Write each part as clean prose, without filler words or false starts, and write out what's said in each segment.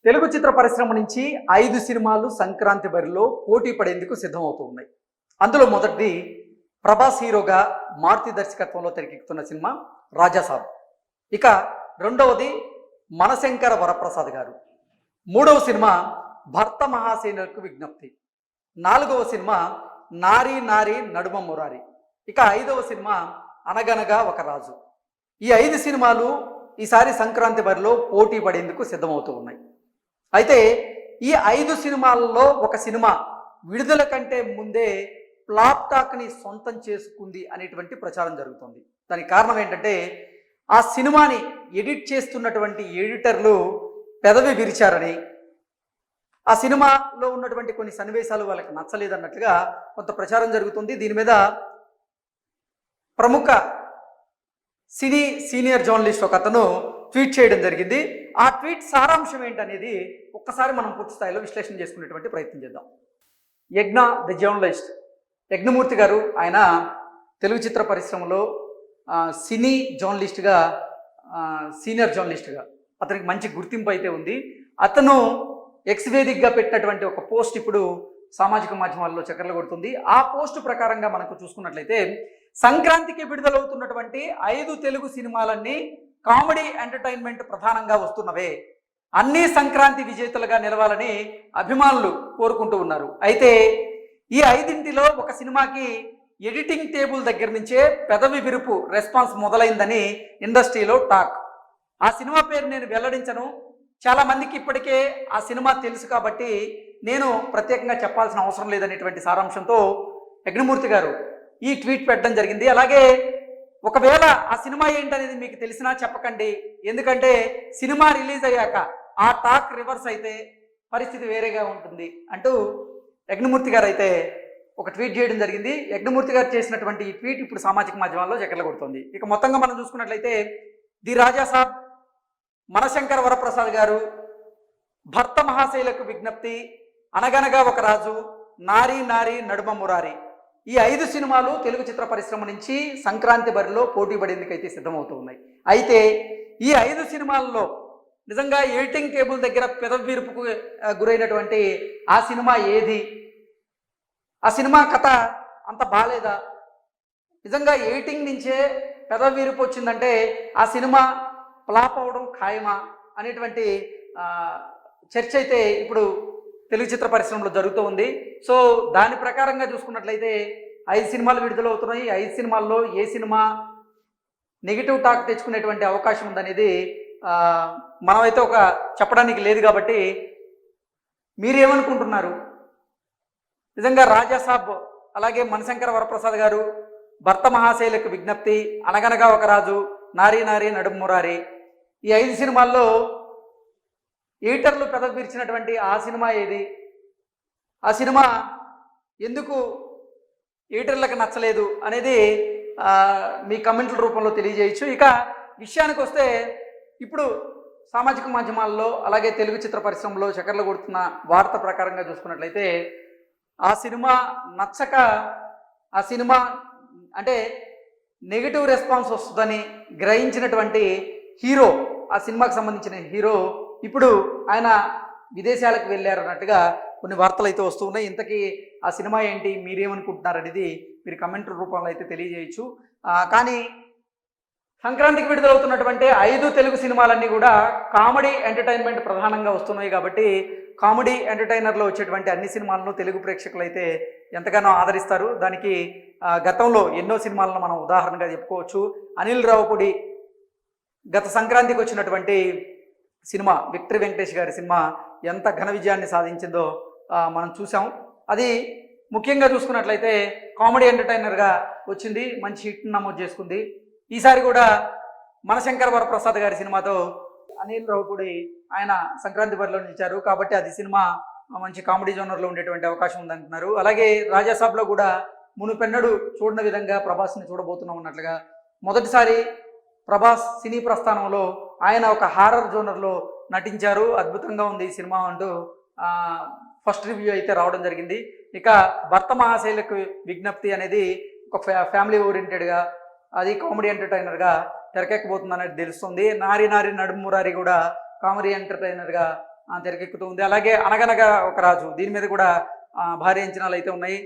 తెలుగు చిత్ర పరిశ్రమ నుంచి 5 సినిమాలు సంక్రాంతి బరిలో పోటీ పడేందుకు సిద్ధమవుతూ ఉన్నాయి. అందులో మొదటిది ప్రభాస్ హీరోగా మారుతి దర్శకత్వంలో తెరకెక్కుతున్న సినిమా రాజాసాబ్. ఇక రెండవది మనశంకర వరప్రసాద్ గారు. మూడవ సినిమా భర్త మహాసేనులకు విజ్ఞప్తి. నాలుగవ సినిమా నారీ నారీ నడుమ మురారి. ఇక ఐదవ సినిమా అనగనగా ఒక రాజు. ఈ 5 సినిమాలు ఈసారి సంక్రాంతి బరిలో పోటీ పడేందుకు సిద్ధమవుతూ ఉన్నాయి. అయితే ఈ 5 సినిమాలలో ఒక సినిమా విడుదల కంటే ముందే ఫ్లాప్ టాక్ని సొంతం చేసుకుంది అనేటువంటి ప్రచారం జరుగుతుంది. దానికి కారణం ఏంటంటే ఆ సినిమాని ఎడిట్ చేస్తున్నటువంటి ఎడిటర్లు పెదవి విరిచారని, ఆ సినిమాలో ఉన్నటువంటి కొన్ని సన్నివేశాలు వాళ్ళకి నచ్చలేదన్నట్లుగా కొంత ప్రచారం జరుగుతుంది. దీని మీద ప్రముఖ సీనియర్ జర్నలిస్ట్ ఒక అతను ట్వీట్ చేయడం జరిగింది. ఆ ట్వీట్ సారాంశం ఏంటనేది ఒక్కసారి మనం పూర్తి స్థాయిలో విశ్లేషణ చేసుకునేటువంటి ప్రయత్నం చేద్దాం. యజ్ఞ ది జర్నలిస్ట్ యజ్ఞమూర్తి గారు, ఆయన తెలుగు చిత్ర పరిశ్రమలో సినీ జర్నలిస్ట్గా, సీనియర్ జర్నలిస్ట్గా అతనికి మంచి గుర్తింపు అయితే ఉంది. అతను ఎక్స్ వేదికగా పెట్టినటువంటి ఒక పోస్ట్ ఇప్పుడు సామాజిక మాధ్యమాల్లో చక్కర్లు కొడుతుంది. ఆ పోస్ట్ ప్రకారంగా మనకు చూసుకున్నట్లయితే సంక్రాంతికి విడుదలవుతున్నటువంటి 5 తెలుగు సినిమాలన్నీ కామెడీ ఎంటర్టైన్మెంట్ ప్రధానంగా వస్తున్నవే, అన్ని సంక్రాంతి విజేతలుగా నిలవాలని అభిమానులు కోరుకుంటూ ఉన్నారు. అయితే ఈ 5ంటిలో ఒక సినిమాకి ఎడిటింగ్ టేబుల్ దగ్గర నుంచే పెదవి విరుపు రెస్పాన్స్ మొదలైందని ఇండస్ట్రీలో టాక్. ఆ సినిమా పేరు నేను వెల్లడించను, చాలా మందికి ఇప్పటికే ఆ సినిమా తెలుసు కాబట్టి నేను ప్రత్యేకంగా చెప్పాల్సిన అవసరం లేదనేటువంటి సారాంశంతో యజ్ఞమూర్తి గారు ఈ ట్వీట్ పెట్టడం జరిగింది. అలాగే ఒకవేళ ఆ సినిమా ఏంటనేది మీకు తెలిసినా చెప్పకండి, ఎందుకంటే సినిమా రిలీజ్ అయ్యాక ఆ టాక్ రివర్స్ అయితే పరిస్థితి వేరేగా ఉంటుంది అంటూ యజ్ఞమూర్తి గారు అయితే ఒక ట్వీట్ చేయడం జరిగింది. యజ్ఞమూర్తి గారు చేసినటువంటి ఈ ట్వీట్ ఇప్పుడు సామాజిక మాధ్యమాల్లో చక్కర్లు కొడుతుంది. ఇక మొత్తంగా మనం చూసుకున్నట్లయితే ది రాజాసాబ్, మనశంకర వరప్రసాద్ గారు, భర్త మహాశైలకు విజ్ఞప్తి, అనగనగా ఒక రాజు, నారీ నారీ నడుమ మురారి, ఈ 5 సినిమాలు తెలుగు చిత్ర పరిశ్రమ నుంచి సంక్రాంతి బరిలో పోటీ పడేందుకైతే సిద్ధమవుతూ ఉన్నాయి. అయితే ఈ 5 సినిమాల్లో నిజంగా ఎడిటింగ్ టేబుల్ దగ్గర పెదవి విరుపుకు గురైనటువంటి ఆ సినిమా ఏది? ఆ సినిమా కథ అంత బాలేదా? నిజంగా ఎడిటింగ్ నుంచే పెదవి విరుపు వచ్చిందంటే ఆ సినిమా ఫ్లాప్ అవడం ఖాయమా అనేటువంటి చర్చ అయితే ఇప్పుడు తెలుగు చిత్ర పరిశ్రమలో జరుగుతూ ఉంది. సో దాని ప్రకారంగా చూసుకున్నట్లయితే 5 సినిమాలు విడుదలవుతున్నాయి. 5 సినిమాల్లో ఏ సినిమా నెగిటివ్ టాక్ తెచ్చుకునేటువంటి అవకాశం ఉందనేది మనమైతే ఒక చెప్పడానికి లేదు. కాబట్టి మీరేమనుకుంటున్నారు? నిజంగా రాజాసాబ్, అలాగే మనశంకర వరప్రసాద్ గారు, భర్త మహాశైలకు విజ్ఞప్తి, అనగనగా ఒక రాజు, నారీ నారీ నడుమ మురారి, ఈ 5 సినిమాల్లో ఎడిటర్లు పెదవి విరిచినటువంటి ఆ సినిమా ఏది? ఆ సినిమా ఎందుకు ఎడిటర్లకు నచ్చలేదు అనేది మీ కమెంట్ల రూపంలో తెలియజేయచ్చు. ఇక విషయానికి వస్తే ఇప్పుడు సామాజిక మాధ్యమాల్లో అలాగే తెలుగు చిత్ర పరిశ్రమలో చక్కర్లు కొడుతున్న వార్త ప్రకారంగా చూసుకున్నట్లయితే ఆ సినిమా నచ్చక, ఆ సినిమా అంటే నెగిటివ్ రెస్పాన్స్ వస్తుందని గ్రహించినటువంటి హీరో, ఆ సినిమాకి సంబంధించిన హీరో ఇప్పుడు ఆయన విదేశాలకు వెళ్ళారు అన్నట్టుగా కొన్ని వార్తలు అయితే వస్తూ ఉన్నాయి. ఇంతకీ ఆ సినిమా ఏంటి, మీరేమనుకుంటున్నారు అనేది మీరు కమెంట్ రూపంలో అయితే తెలియజేయచ్చు. కానీ సంక్రాంతికి విడుదలవుతున్నటువంటి 5 తెలుగు సినిమాలన్నీ కూడా కామెడీ ఎంటర్టైన్మెంట్ ప్రధానంగా వస్తున్నాయి. కాబట్టి కామెడీ ఎంటర్టైనర్లో వచ్చేటువంటి అన్ని సినిమాలను తెలుగు ప్రేక్షకులు అయితే ఎంతగానో ఆదరిస్తారు. దానికి గతంలో ఎన్నో సినిమాలను మనం ఉదాహరణగా చెప్పుకోవచ్చు. అనిల్ రావుపూడి గత సంక్రాంతికి వచ్చినటువంటి సినిమా విక్టరీ వెంకటేష్ గారి సినిమా ఎంత ఘన విజయాన్ని సాధించిందో మనం చూసాం. అది ముఖ్యంగా చూసుకున్నట్లయితే కామెడీ ఎంటర్టైనర్గా వచ్చింది, మంచి హిట్ నమోదు చేసుకుంది. ఈసారి కూడా మనశంకర వరప్రసాద్ గారి సినిమాతో అనిల్ రావుపూడి ఆయన సంక్రాంతి బరిలో నిలిచారు. కాబట్టి అది సినిమా మంచి కామెడీ జోనర్లో ఉండేటువంటి అవకాశం ఉందంటున్నారు. అలాగే రాజాసాబ్లో కూడా మునుపెన్నడు చూడని విధంగా ప్రభాస్ని చూడబోతున్నాం అన్నట్లుగా మొదటిసారి ప్రభాస్ సినీ ప్రస్థానంలో ఆయన ఒక హారర్ జోనర్లో నటించారు, అద్భుతంగా ఉంది ఈ సినిమా అంటూ ఫస్ట్ రివ్యూ అయితే రావడం జరిగింది. ఇక భర్త మహాశైలకు విజ్ఞప్తి అనేది ఒక ఫ్యామిలీ ఓరియంటెడ్గా, అది కామెడీ ఎంటర్టైనర్గా తెరకెక్కబోతుంది అనేది తెలుస్తుంది. నారీ నారీ నడుమ మురారి కూడా కామెడీ ఎంటర్టైనర్గా తెరకెక్కుతూ ఉంది. అలాగే అనగనగా ఒక రాజు, దీని మీద కూడా భారీ అంచనాలు అయితే ఉన్నాయి.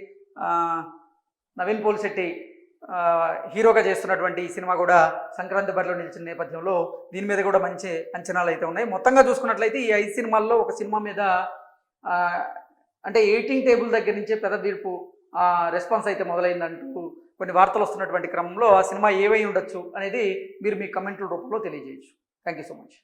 నవీన్ పోలిశెట్టి హీరోగా చేస్తున్నటువంటి ఈ సినిమా కూడా సంక్రాంతి బరిలో నిలిచిన నేపథ్యంలో దీని మీద కూడా మంచి అంచనాలు అయితే ఉన్నాయి. మొత్తంగా చూసుకున్నట్లయితే ఈ 5 సినిమాల్లో ఒక సినిమా మీద అంటే 18 టేబుల్ దగ్గర నుంచే పెద్ద తీర్పు రెస్పాన్స్ అయితే మొదలైందంటూ కొన్ని వార్తలు వస్తున్నటువంటి క్రమంలో ఆ సినిమా ఏవై ఉండొచ్చు అనేది మీరు మీ కమెంట్ల రూపంలో తెలియజేయచ్చు. Thank you so much.